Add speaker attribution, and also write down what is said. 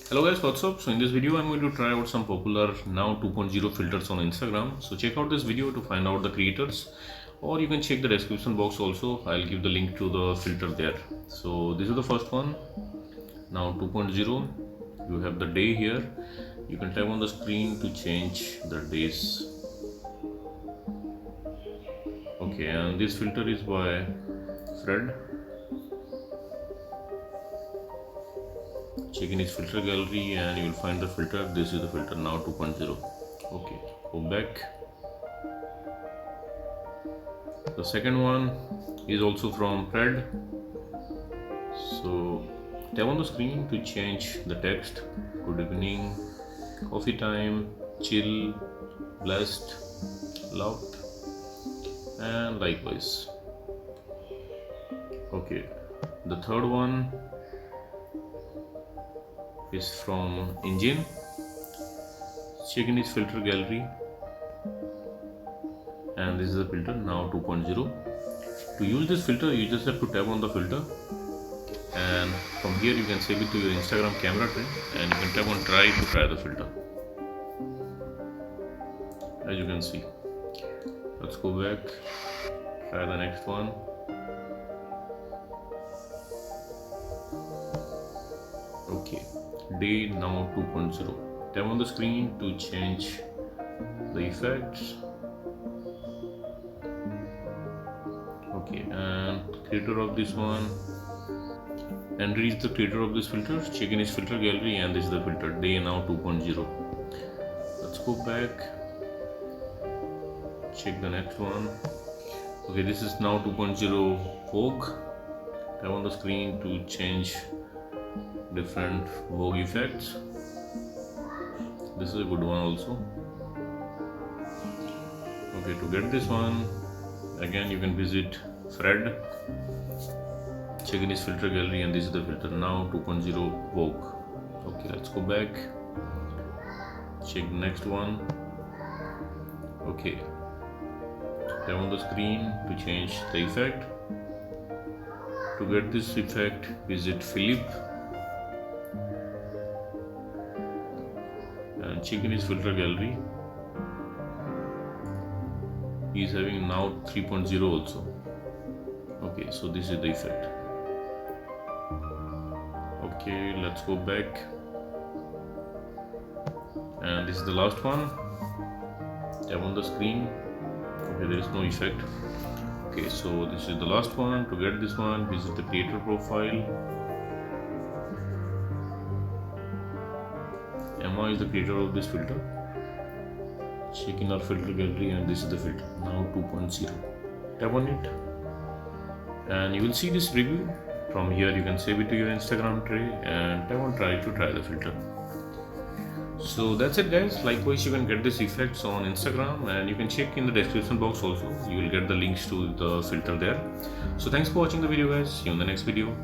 Speaker 1: Hello guys, what's up? So in this video I'm going to try out some popular now 2.0 filters on Instagram. So check out this video to find out the creators, or you can check the description box also. I'll give the link to the filter there. So this is the first one, now 2.0. You have the day here. You can tap on the screen to change the days. Okay, and this filter is by Fred. Check in his filter gallery and you will find the filter. This is the filter now 2.0. Okay, go back. The second one is also from Fred. So tap on the screen to change the text. Good evening, coffee time, chill, blessed, loved, and likewise. Okay, the third one is from Engine. Check in its filter gallery, and this is the filter now 2.0. To use this filter, you just have to tap on the filter, and from here you can save it to your Instagram camera tray, and you can tap on try to try the filter. As you can see, let's go back, try the next one. Okay, day now 2.0. Tap on the screen to change the effects. Okay, and creator of this one, and reach the creator of this filter. Check in his filter gallery, and this is the filter day now 2.0. Let's go back, check the next one. Okay, this is now 2.0 Vogue. Tap on the screen to change different Vogue effects. This is a good one also. Okay, to get this one, again you can visit Fred, check in his filter gallery, and this is the filter now 2.0 Vogue. Okay, let's go back, check the next one. Okay, tap on the screen to change the effect. To get this effect, visit Philip and check in his filter gallery. He is having now 3.0 also. Okay, so this is the effect. Okay, let's go back, and this is the last one. Tap on the screen. Okay, there is no effect. Okay, so this is the last one. To get this one, visit the creator profile. Emma is the creator of this filter. Check in our filter gallery, and this is the filter now 2.0. Tap on it, and you will see this review. From here you can save it to your Instagram tray, and tap on try to try the filter. So that's it guys. Likewise, you can get these effects on Instagram, and you can check in the description box also. You will get the links to the filter there. So thanks for watching the video guys. See you in the next video.